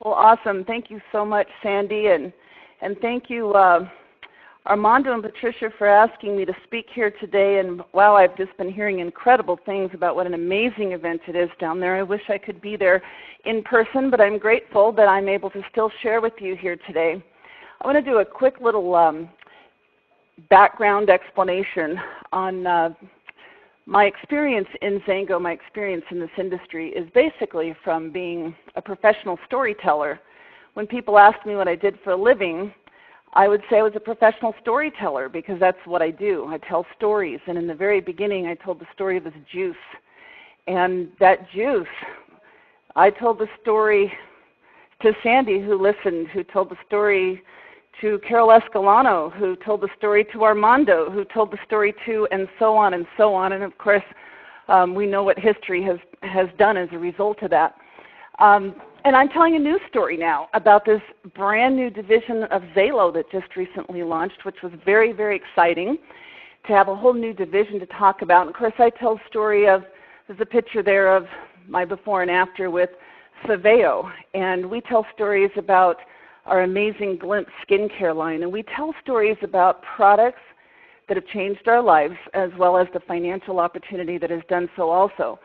Well, awesome. Thank you so much, Sandy, and thank you, Armando and Patricia, for asking me to speak here today. And wow, I've just been hearing incredible things about what an amazing event it is down there. I wish I could be there in person, but I'm grateful that I'm able to still share with you here today. I want to do a quick little background explanation on my experience in XANGO. My experience in this industry is basically from being a professional storyteller. When people ask me what I did for a living, I would say I was a professional storyteller because that's what I do. I tell stories, and in the very beginning I told the story of this juice. And that juice, I told the story to Sandy, who listened, who told the story to Carol Escalano, who told the story to Armando, who told the story to, and so on and so on. And of course, we know what history has done as a result of that. And I'm telling a new story now about this brand new division of XALO that just recently launched, which was very, very exciting to have a whole new division to talk about. And of course, I tell a story of, there's a picture there of my before and after with Faveo. And we tell stories about our amazing Glimpse skincare line. And we tell stories about products that have changed our lives, as well as the financial opportunity that has done so also.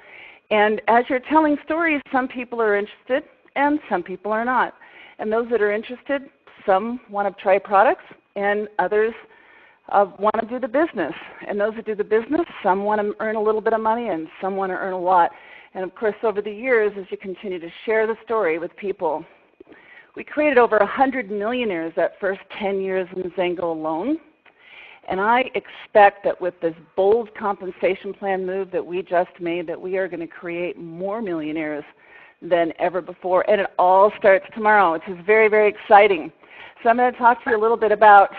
And as you're telling stories, some people are interested and some people are not. And those that are interested, some want to try products and others want to do the business. And those that do the business, some want to earn a little bit of money and some want to earn a lot. And of course, over the years, as you continue to share the story with people, we created over 100 millionaires that first 10 years in XANGO alone. And I expect that with this bold compensation plan move that we just made, that we are going to create more millionaires than ever before. And it all starts tomorrow, which is very, very exciting. So I'm going to talk to you a little bit about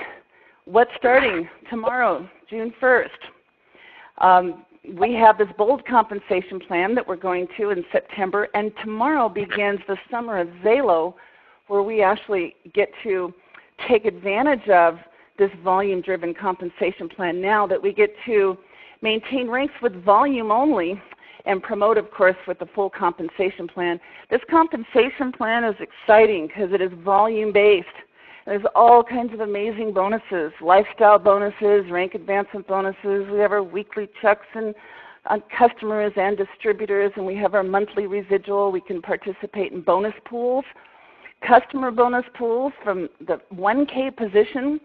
what's starting tomorrow, June 1st. We have this bold compensation plan that we're going to in September, and tomorrow begins the Summer of XALO, where we actually get to take advantage of this volume-driven compensation plan now that we get to maintain ranks with volume only and promote, of course, with the full compensation plan. This compensation plan is exciting because it is volume-based. There's all kinds of amazing bonuses, lifestyle bonuses, rank advancement bonuses. We have our weekly checks on customers and distributors, and we have our monthly residual. We can participate in bonus pools, customer bonus pools from the 1K position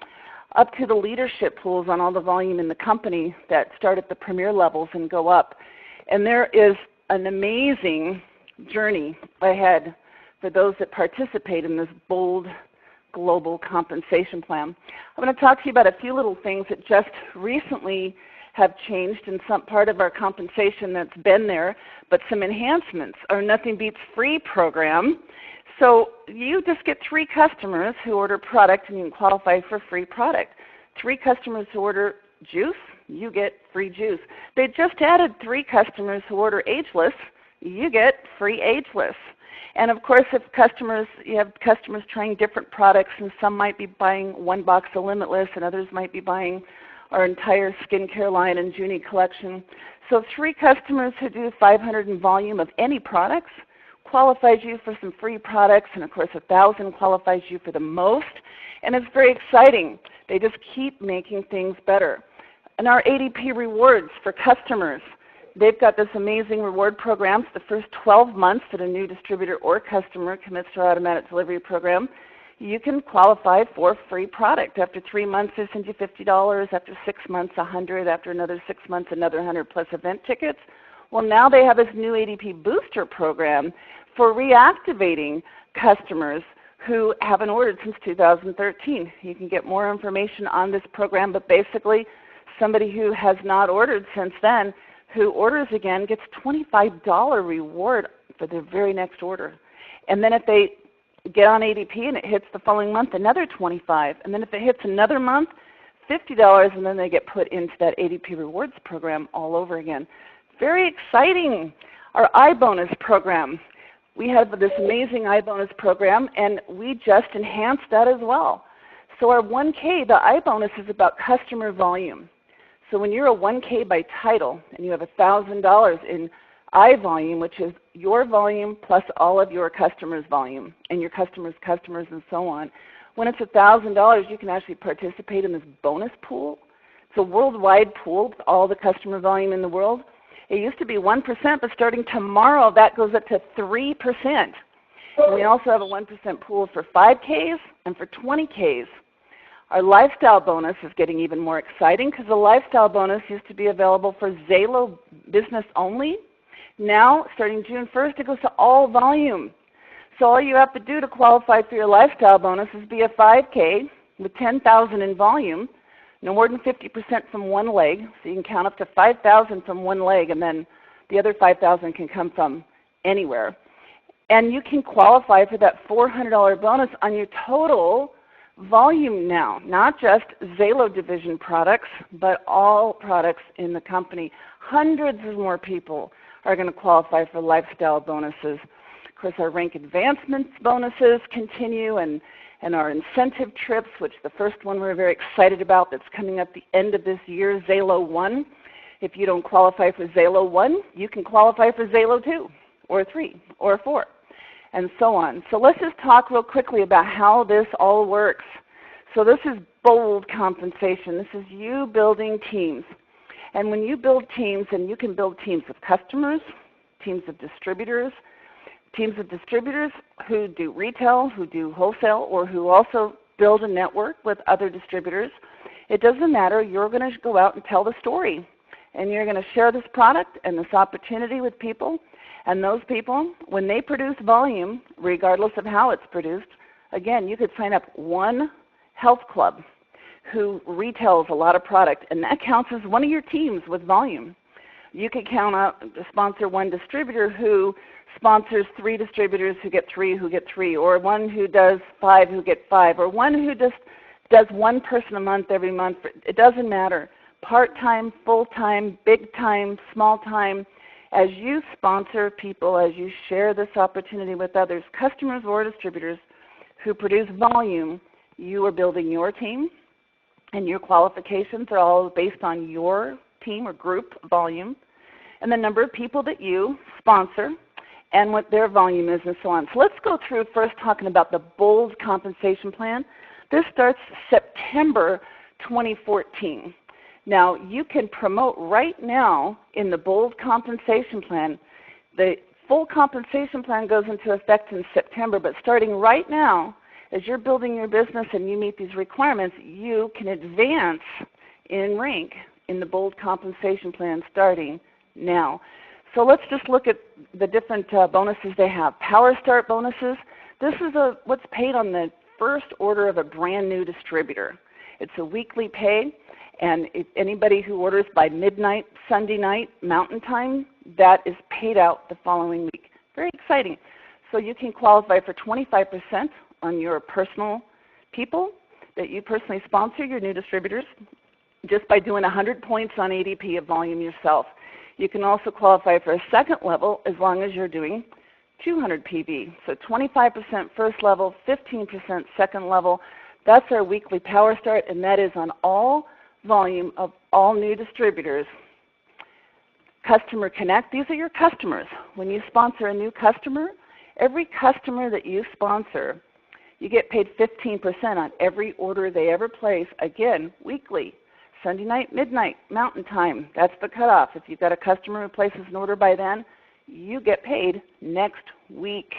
up to the leadership pools on all the volume in the company that start at the premier levels and go up. And there is an amazing journey ahead for those that participate in this bold global compensation plan. I'm going to talk to you about a few little things that just recently have changed in some part of our compensation that's been there, but some enhancements. Our Nothing Beats Free program. So you just get 3 customers who order product and you can qualify for free product. 3 customers who order juice, you get free juice. They just added 3 customers who order ageless, you get free ageless. And of course, if you have customers trying different products, and some might be buying 1 box of Limitless and others might be buying our entire skincare line and Junie collection. So 3 customers who do 500 in volume of any products qualifies you for some free products, and of course 1,000 qualifies you for the most, and it's very exciting. They just keep making things better. And our ADP rewards for customers, they've got this amazing reward program for the first 12 months that a new distributor or customer commits to our automatic delivery program. You can qualify for free product. After 3 months, they send you $50. After 6 months, $100. After another 6 months, another $100 plus event tickets. Well, now they have this new ADP booster program for reactivating customers who haven't ordered since 2013. You can get more information on this program, but basically somebody who has not ordered since then who orders again gets a $25 reward for their very next order. And then if they get on ADP and it hits the following month, another $25. And then if it hits another month, $50, and then they get put into that ADP rewards program all over again. Very exciting. Our iBonus program. We have this amazing iBonus program, and we just enhanced that as well. So our 1K, the iBonus is about customer volume. So when you're a 1K by title and you have $1,000 in I volume, which is your volume plus all of your customers' volume and your customers' customers and so on. When it's $1,000, you can actually participate in this bonus pool. It's a worldwide pool with all the customer volume in the world. It used to be 1%, but starting tomorrow, that goes up to 3%. And we also have a 1% pool for 5Ks and for 20Ks. Our lifestyle bonus is getting even more exciting because the lifestyle bonus used to be available for XALO business only. Now, starting June 1st, it goes to all volume. So all you have to do to qualify for your lifestyle bonus is be a 5K with 10,000 in volume, no more than 50% from one leg. So you can count up to 5,000 from one leg, and then the other 5,000 can come from anywhere. And you can qualify for that $400 bonus on your total volume now, not just XALO division products, but all products in the company. Hundreds of more people are going to qualify for lifestyle bonuses. Of course, our rank advancements bonuses continue, and our incentive trips, which the first one we're very excited about that's coming up the end of this year, XALO 1. If you don't qualify for XALO 1, you can qualify for XALO 2 or 3 or 4. And so on. So let's just talk real quickly about how this all works. So this is bold compensation. This is you building teams. And when you build teams, and you can build teams of customers, teams of distributors who do retail, who do wholesale, or who also build a network with other distributors. It doesn't matter. You're going to go out and tell the story. And you're going to share this product and this opportunity with people. And those people, when they produce volume, regardless of how it's produced, again, you could sign up one health club who retails a lot of product, and that counts as one of your teams with volume. You could sponsor one distributor who sponsors 3 distributors who get 3, or one who does 5 who get 5, or one who just does one person a month every month. It doesn't matter. Part-time, full-time, big time, small time. As you sponsor people, as you share this opportunity with others, customers or distributors who produce volume, you are building your team, and your qualifications are all based on your team or group volume, and the number of people that you sponsor, and what their volume is, and so on. So let's go through first talking about the bold compensation plan. This starts September 2014. Now, you can promote right now in the bold compensation plan. The full compensation plan goes into effect in September, but starting right now, as you're building your business and you meet these requirements, you can advance in rank in the bold compensation plan starting now. So let's just look at the different bonuses they have. Power Start bonuses. This is what's paid on the first order of a brand new distributor. It's a weekly pay. And if anybody who orders by midnight, Sunday night, Mountain Time, that is paid out the following week. Very exciting. So you can qualify for 25% on your personal people that you personally sponsor, your new distributors, just by doing 100 points on ADP of volume yourself. You can also qualify for a second level as long as you're doing 200 PV. So 25% first level, 15% second level. That's our weekly Power Start, and that is on all volume of all new distributors. Customer Connect, these are your customers. When you sponsor a new customer, every customer that you sponsor, you get paid 15% on every order they ever place, again, weekly. Sunday night, midnight, Mountain Time, that's the cutoff. If you've got a customer who places an order by then, you get paid next week.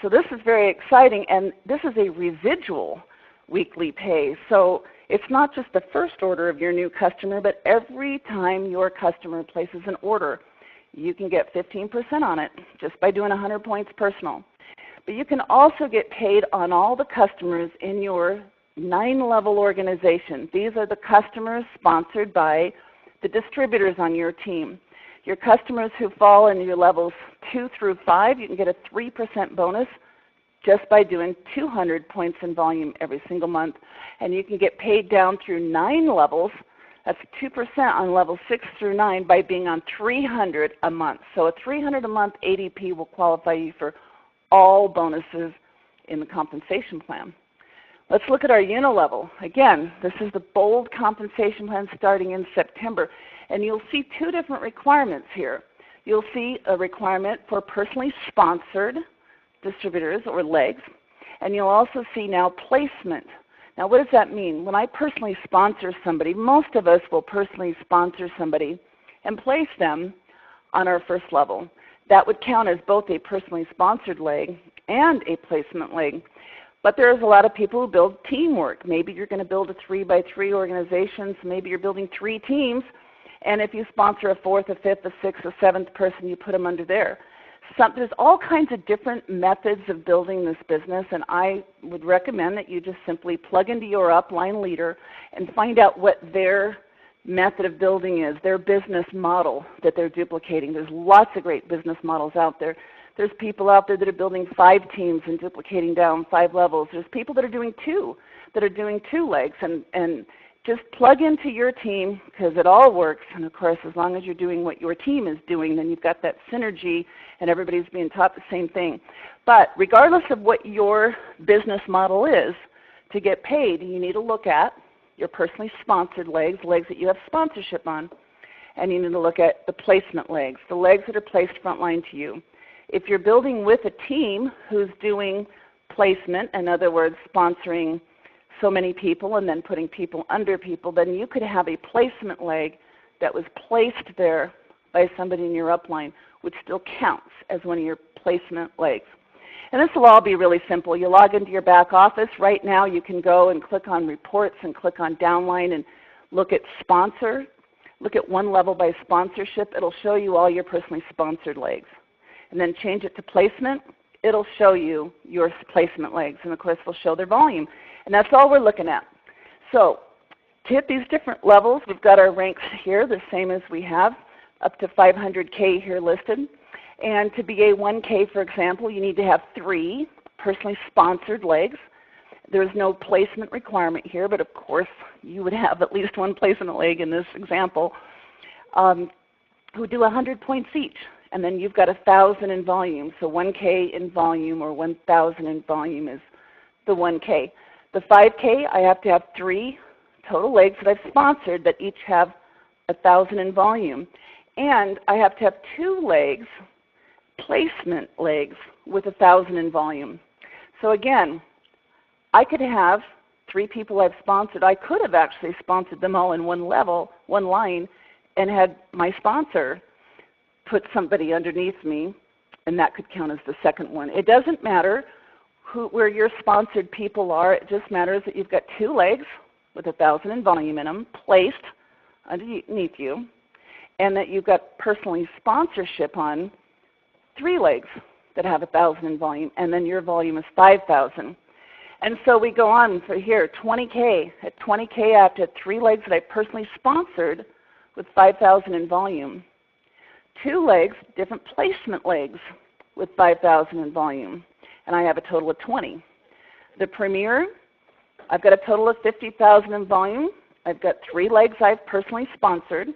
So this is very exciting, and this is a residual weekly pay. So it's not just the first order of your new customer, but every time your customer places an order, you can get 15% on it just by doing 100 points personal. But you can also get paid on all the customers in your 9-level organization. These are the customers sponsored by the distributors on your team. Your customers who fall in your levels 2 through 5, you can get a 3% bonus just by doing 200 points in volume every single month. And you can get paid down through 9 levels. That's 2% on level 6 through 9 by being on 300 a month. So a 300 a month ADP will qualify you for all bonuses in the compensation plan. Let's look at our unilevel. Again, this is the bold compensation plan starting in September. And you'll see 2 different requirements here. you'll see a requirement for personally sponsored distributors or legs, and you'll also see now placement. Now what does that mean? When I personally sponsor somebody, most of us will personally sponsor somebody and place them on our first level. That would count as both a personally sponsored leg and a placement leg. But there's a lot of people who build teamwork. Maybe you're going to build a 3x3 organization, so maybe you're building 3 teams, and if you sponsor a 4th, a 5th, a 6th, a 7th person, you put them under there. There's all kinds of different methods of building this business, and I would recommend that you just simply plug into your upline leader and find out what their method of building is, their business model that they're duplicating. There's lots of great business models out there. There's people out there that are building 5 teams and duplicating down 5 levels. There's people that are doing 2 legs, and just plug into your team because it all works. And of course, as long as you're doing what your team is doing, then you've got that synergy and everybody's being taught the same thing. But regardless of what your business model is, to get paid, you need to look at your personally sponsored legs, legs that you have sponsorship on, and you need to look at the placement legs, the legs that are placed frontline to you. If you're building with a team who's doing placement, in other words, sponsoring so many people and then putting people under people, then you could have a placement leg that was placed there by somebody in your upline, which still counts as one of your placement legs. And this will all be really simple. You log into your back office. Right now you can go and click on reports and click on downline and look at sponsor. Look at one level by sponsorship. It'll show you all your personally sponsored legs. And then change it to placement. It'll show you your placement legs. And of course it'll show their volume. And that's all we're looking at. So to hit these different levels, we've got our ranks here, the same as we have, up to 500K here listed. And to be a 1K, for example, you need to have 3 personally sponsored legs. There's no placement requirement here, but of course you would have at least 1 placement leg in this example, who do 100 points each. And then you've got 1,000 in volume. So 1K in volume or 1,000 in volume is the 1K. The 5K, I have to have 3 total legs that I've sponsored that each have 1,000 in volume. And I have to have 2 legs, placement legs, with 1,000 in volume. So again, I could have 3 people I've sponsored. I could have actually sponsored them all in one level, one line, and had my sponsor put somebody underneath me, and that could count as the second one. It doesn't matter where your sponsored people are. It just matters that you've got 2 legs with 1,000 in volume in them placed underneath you, and that you've got personally sponsorship on 3 legs that have 1,000 in volume, and then your volume is 5,000. And so we go on for here, 20K. At 20K, I have to have 3 legs that I personally sponsored with 5,000 in volume. 2 legs, different placement legs with 5,000 in volume, and I have a total of 20. The Premier, I've got a total of 50,000 in volume. I've got 3 legs I've personally sponsored.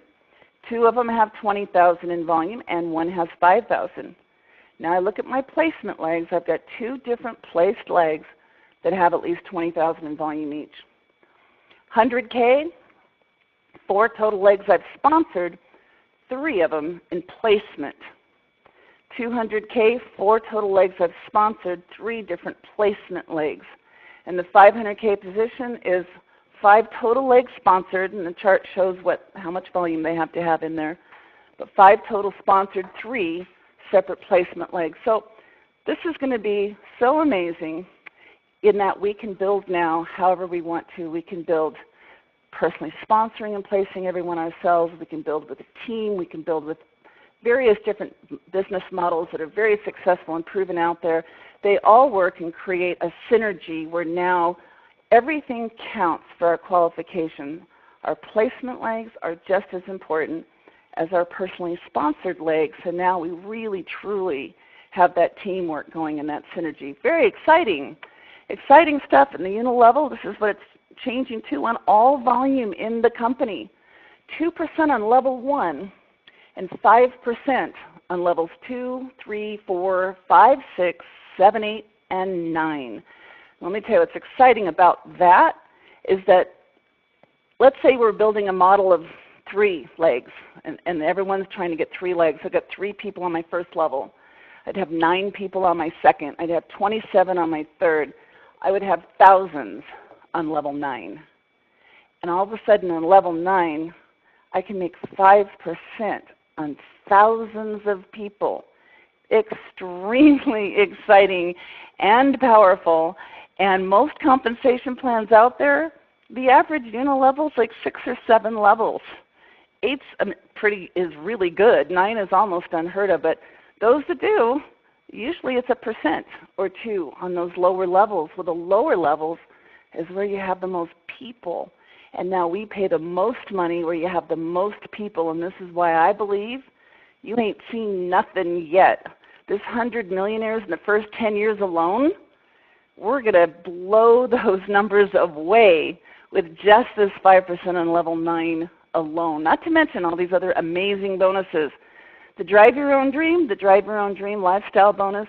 2 of them have 20,000 in volume, and 1 has 5,000. Now I look at my placement legs. I've got 2 different placed legs that have at least 20,000 in volume each. 100K, 4 total legs I've sponsored, 3 of them in placement. 200K, 4 total legs I've sponsored, 3 different placement legs. And the 500K position is 5 total legs sponsored, and the chart shows how much volume they have to have in there. But 5 total sponsored, 3 separate placement legs. So this is going to be so amazing in that we can build now however we want to. We can build personally sponsoring and placing everyone ourselves. We can build with a team. We can build with various different business models that are very successful and proven out there. They all work and create a synergy where now everything counts for our qualification. Our placement legs are just as important as our personally sponsored legs, so now we really truly have that teamwork going and that synergy. Very exciting. Exciting stuff in the unit level. This is what it's changing to on all volume in the company. 2% on level 1 and 5% on levels 2, 3, 4, 5, 6, 7, 8, and 9. Let me tell you what's exciting about that is that let's say we're building a model of 3 legs, and everyone's trying to get 3 legs. I got 3 people on my first level. I'd have 9 people on my second. I'd have 27 on my third. I would have thousands on level 9. And all of a sudden on level 9, I can make 5% on thousands of people. Extremely exciting and powerful. And most compensation plans out there, the average level is like 6 or 7 levels. 8's is really good. 9 is almost unheard of. But those that do, usually it's 1% or 2 on those lower levels. Well, the lower levels is where you have the most people. And now we pay the most money where you have the most people. And this is why I believe you ain't seen nothing yet. This 100 millionaires in the first 10 years alone, we're going to blow those numbers away with just this 5% on level 9 alone. Not to mention all these other amazing bonuses. The Drive Your Own Dream, the Drive Your Own Dream lifestyle bonus,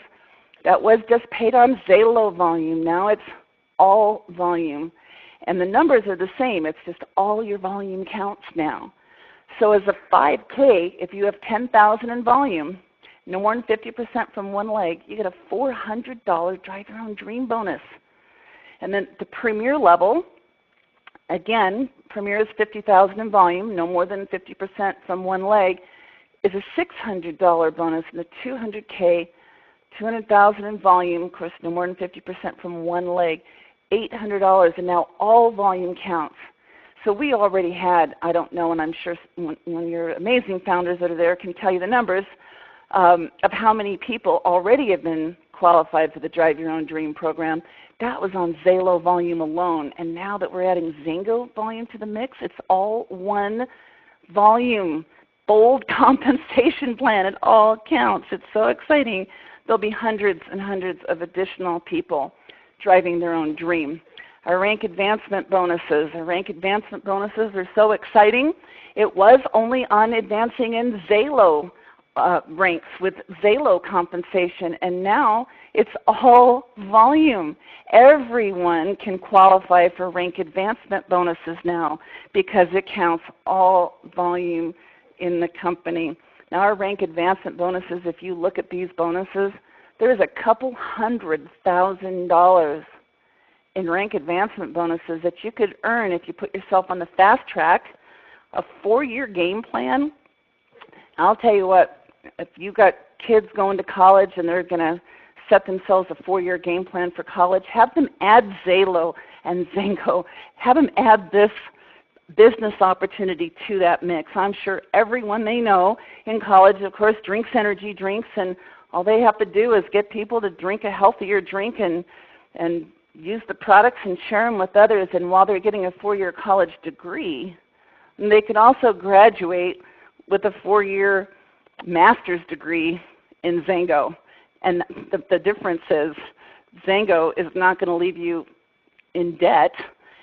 that was just paid on XALO volume. Now it's all volume. And the numbers are the same. It's just all your volume counts now. So as a 5K, if you have 10,000 in volume, no more than 50% from one leg, you get a $400 Drive Your Own Dream bonus. And then the Premier level, again, Premier is 50,000 in volume, no more than 50% from one leg, is a $600 bonus. And the 200K, 200,000 in volume, of course, no more than 50% from one leg, $800, and now all volume counts. So we already had, I don't know, and I'm sure one of your amazing founders that are there can tell you the numbers of how many people already have been qualified for the Drive Your Own Dream program. That was on XALO volume alone. And now that we're adding XANGO volume to the mix, it's all one volume, bold compensation plan. It all counts. It's so exciting. There'll be hundreds and hundreds of additional people driving their own dream. Our rank advancement bonuses. Our rank advancement bonuses are so exciting. It was only on advancing in XALO ranks with XALO compensation, and now it's all volume. Everyone can qualify for rank advancement bonuses now because it counts all volume in the company. Now our rank advancement bonuses, if you look at these bonuses, there's a couple $100,000 in rank advancement bonuses that you could earn if you put yourself on the fast track, a 4-year game plan. I'll tell you what, if you've got kids going to college and they're going to set themselves a 4-year game plan for college, have them add XALO and XANGO. Have them add this business opportunity to that mix. I'm sure everyone they know in college, of course, drinks energy drinks, and all they have to do is get people to drink a healthier drink and use the products and share them with others. And while they're getting a 4-year college degree, they can also graduate with a 4-year master's degree in XANGO. And the difference is XANGO is not going to leave you in debt.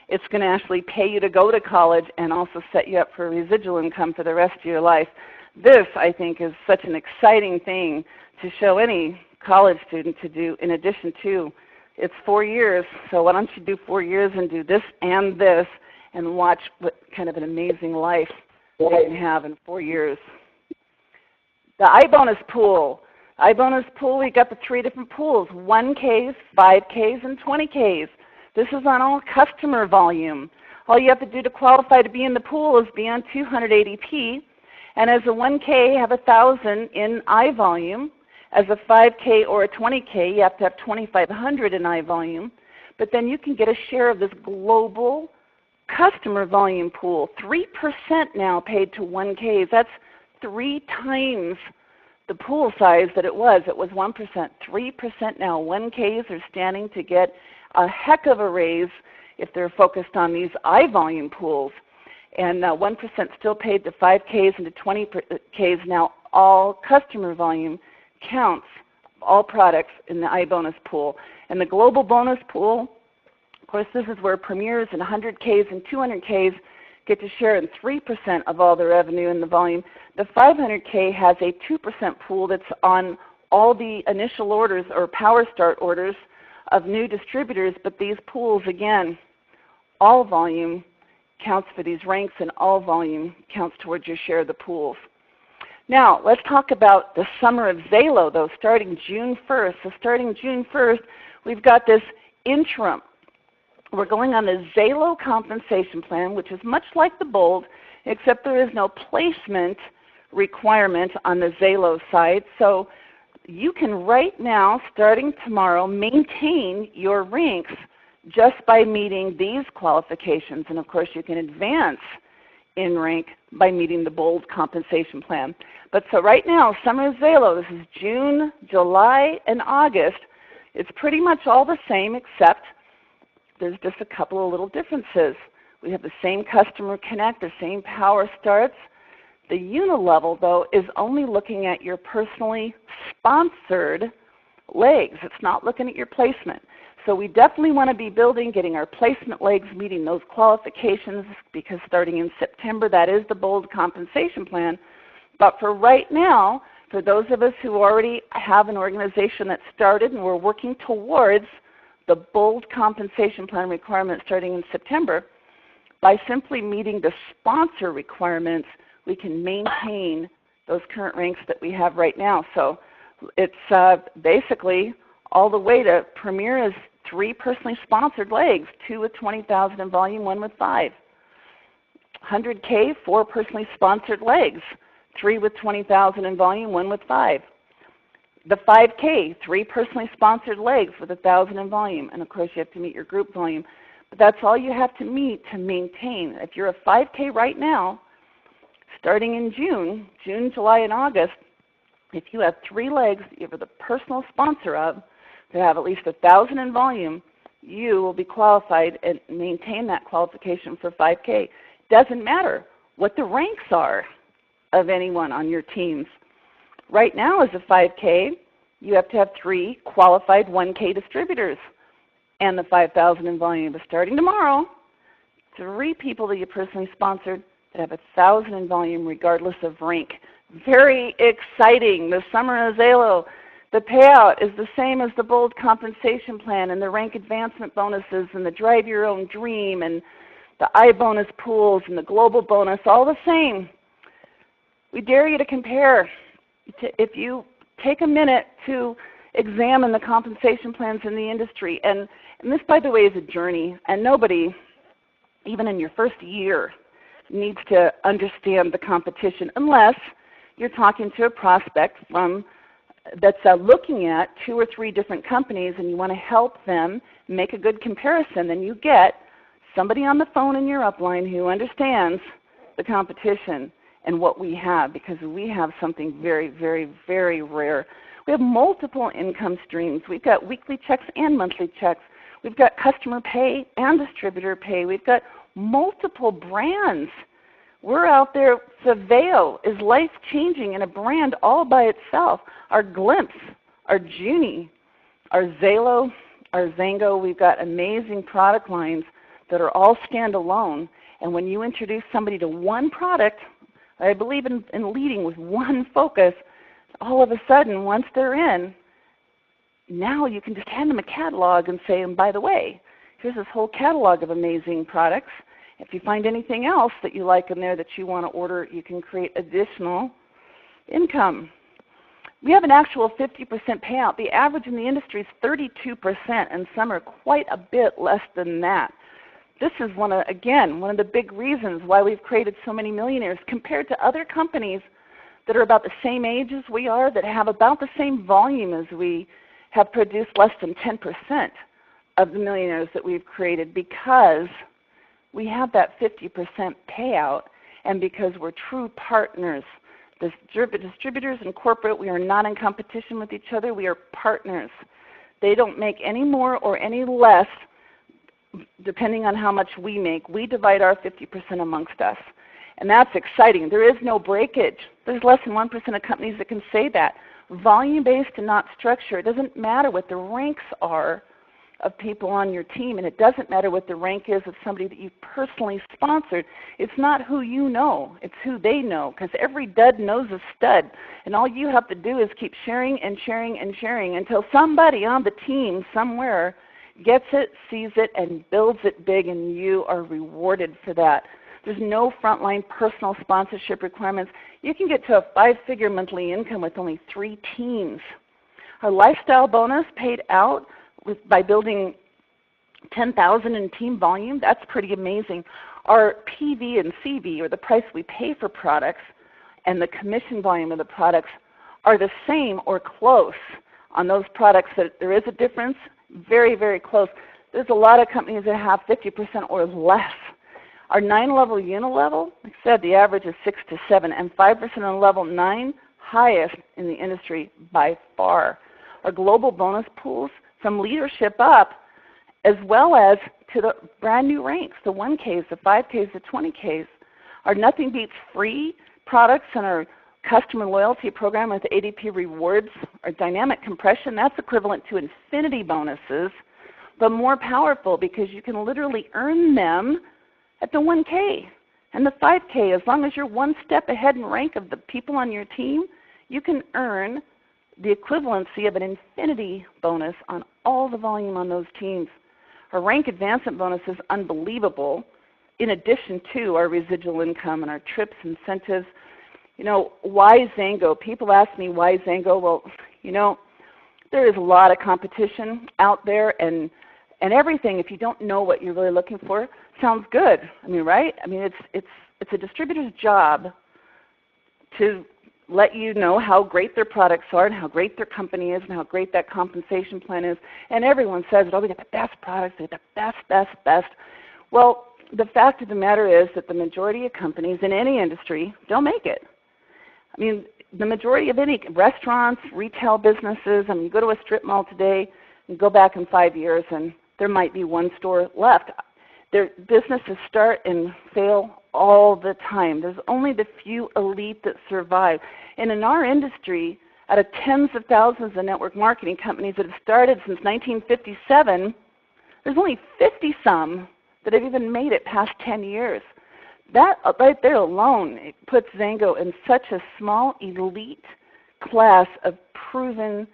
It's going to actually pay you to go to college and also set you up for residual income for the rest of your life. This, I think, is such an exciting thing to show any college student to do in addition to it's 4 years. So why don't you do 4 years and do this and watch what kind of an amazing life you can have in 4 years. The iBonus pool. iBonus pool, we got the 3 different pools, 1Ks, 5Ks, and 20Ks. This is on all customer volume. All you have to do to qualify to be in the pool is be on 280p. And as a 1K, have 1,000 in I volume. As a 5K or a 20K, you have to have 2,500 in I volume. But then you can get a share of this global customer volume pool. 3% now paid to 1Ks. That's 3 times the pool size that it was. It was 1%. 3% now. 1Ks are standing to get a heck of a raise if they're focused on these I volume pools. And 1% still paid to 5Ks and to 20Ks. Now all customer volume counts, all products in the iBonus pool. And the global bonus pool, of course, this is where premiers and 100Ks and 200Ks get to share in 3% of all the revenue in the volume. The 500K has a 2% pool that's on all the initial orders or power start orders of new distributors, but these pools, again, all volume counts for these ranks, and all volume counts towards your share of the pools. Now, let's talk about the Summer of XALO, though, starting June 1st. So starting June 1st, we've got this interim. We're going on the XALO compensation plan, which is much like the Bold, except there is no placement requirement on the XALO side. So you can right now, starting tomorrow, maintain your ranks just by meeting these qualifications. And of course, you can advance in rank by meeting the Bold compensation plan. But so right now, Summer of XALO, this is June, July, and August. It's pretty much all the same, except there's just a couple of little differences. We have the same customer connect, the same power starts. The unilevel, though, is only looking at your personally sponsored legs. It's not looking at your placement. So we definitely want to be building, getting our placement legs, meeting those qualifications, because starting in September, that is the Bold compensation plan. But for right now, for those of us who already have an organization that started and we're working towards the Bold compensation plan requirement starting in September, by simply meeting the sponsor requirements, we can maintain those current ranks that we have right now. So it's basically all the way to Premier is 3 personally sponsored legs, 2 with 20,000 in volume, 1 with 5. 100K, 4 personally sponsored legs, 3 with 20,000 in volume, 1 with 5. The 5K, 3 personally sponsored legs with 1,000 in volume. And of course, you have to meet your group volume. But that's all you have to meet to maintain. If you're a 5K right now, starting in June, July, and August, if you have 3 legs that you're the personal sponsor of that have at least 1,000 in volume, you will be qualified and maintain that qualification for 5K. Doesn't matter what the ranks are of anyone on your teams. Right now as a 5K, you have to have 3 qualified 1K distributors and the 5,000 in volume. But starting tomorrow, 3 people that you personally sponsored that have 1,000 in volume regardless of rank. Very exciting. The Summer of XALO, the payout is the same as the Bold compensation plan and the rank advancement bonuses and the Drive Your Own Dream and the iBonus pools and the global bonus, all the same. We dare you to compare. If you take a minute to examine the compensation plans in the industry, and this, by the way, is a journey, and nobody, even in your first year, needs to understand the competition unless you're talking to a prospect that's looking at 2 or 3 different companies and you want to help them make a good comparison. Then you get somebody on the phone in your upline who understands the competition and what we have, because we have something very, very, very rare. We have multiple income streams. We've got weekly checks and monthly checks. We've got customer pay and distributor pay. We've got multiple brands. We're out there. XANGO is life-changing in a brand all by itself. Our Glimpse, our Junie, our XALO, our XANGO, we've got amazing product lines that are all standalone. And when you introduce somebody to one product, I believe in leading with one focus, all of a sudden, once they're in, now you can just hand them a catalog and say, and by the way, here's this whole catalog of amazing products. If you find anything else that you like in there that you want to order, you can create additional income. We have an actual 50% payout. The average in the industry is 32%, and some are quite a bit less than that. This is one of the big reasons why we've created so many millionaires compared to other companies that are about the same age as we are, that have about the same volume as we have, produced less than 10% of the millionaires that we've created, because we have that 50% payout and because we're true partners. The distributors and corporate, we are not in competition with each other. We are partners. They don't make any more or any less depending on how much we make. We divide our 50% amongst us. And that's exciting. There is no breakage. There's less than 1% of companies that can say that. Volume-based and not structure. It doesn't matter what the ranks are of people on your team, and it doesn't matter what the rank is of somebody that you personally sponsored. It's not who you know, it's who they know, because every dud knows a stud, and all you have to do is keep sharing and sharing and sharing until somebody on the team somewhere gets it, sees it, and builds it big, and you are rewarded for that. There's no frontline personal sponsorship requirements. You can get to a 5-figure monthly income with only 3 teams. Our lifestyle bonus paid out by building 10,000 in team volume. That's pretty amazing. Our PV and CV, or the price we pay for products, and the commission volume of the products are the same or close. On those products, that there is a difference, very, very close. There's a lot of companies that have 50% or less. Our 9-level unilevel, like I said, the average is 6 to 7, and 5% on level 9, highest in the industry by far. Our global bonus pools, from leadership up, as well as to the brand new ranks, the 1Ks, the 5Ks, the 20Ks. Our Nothing Beats Free products and our customer loyalty program with ADP Rewards, our dynamic compression, that's equivalent to infinity bonuses, but more powerful because you can literally earn them at the 1K and the 5K. As long as you're one step ahead in rank of the people on your team, you can earn the equivalency of an infinity bonus on all the volume on those teams. Our rank advancement bonus is unbelievable, in addition to our residual income and our trips, incentives. You know, why XANGO? People ask me why XANGO. Well, you know, there is a lot of competition out there, and everything, if you don't know what you're really looking for, sounds good. I mean, right? I mean, it's a distributor's job to let you know how great their products are and how great their company is and how great that compensation plan is. And everyone says, oh, we got the best products, we got the best. Well, the fact of the matter is that the majority of companies in any industry don't make it. I mean, the majority of any restaurants, retail businesses, I mean, you go to a strip mall today and go back in 5 years and there might be one store left. Their businesses start and fail all the time. There's only the few elite that survive. And in our industry, out of tens of thousands of network marketing companies that have started since 1957, there's only 50-some that have even made it past 10 years. That right there alone, it puts XANGO in such a small elite class of proven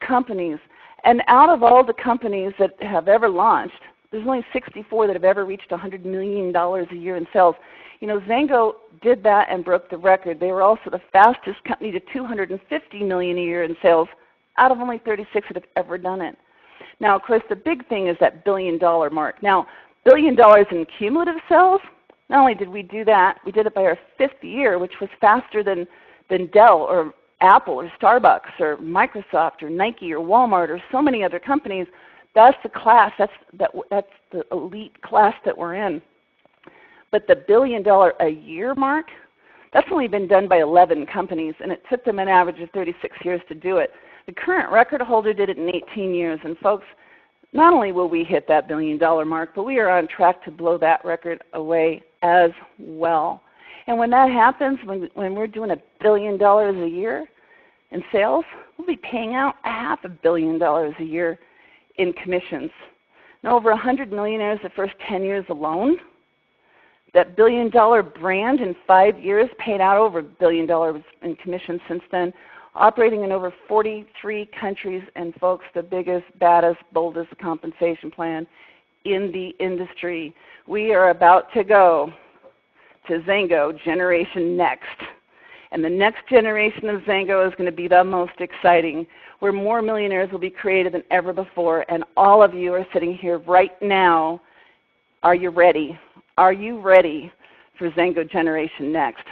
companies. And out of all the companies that have ever launched, there's only 64 that have ever reached $100 million a year in sales. You know, XANGO did that and broke the record. They were also the fastest company to $250 million a year in sales out of only 36 that have ever done it. Now, of course, the big thing is that billion-dollar mark. Now, $1 billion in cumulative sales, not only did we do that, we did it by our 5th year, which was faster than Dell or Apple or Starbucks or Microsoft or Nike or Walmart or so many other companies. That's the class, that's the elite class that we're in. But the $1 billion a year mark, that's only been done by 11 companies, and it took them an average of 36 years to do it. The current record holder did it in 18 years, and folks, not only will we hit that $1 billion mark, but we are on track to blow that record away as well. And when that happens, when we're doing $1 billion a year in sales, we'll be paying out $500 million a year in commissions. Now, over 100 millionaires the first 10 years alone. That $1 billion brand in 5 years paid out over $1 billion in commissions since then, operating in over 43 countries, and folks, the biggest, baddest, boldest compensation plan in the industry. We are about to go to XANGO Generation Next. And the next generation of XANGO is going to be the most exciting, where more millionaires will be created than ever before, and all of you are sitting here right now. Are you ready? Are you ready for XANGO Generation Next?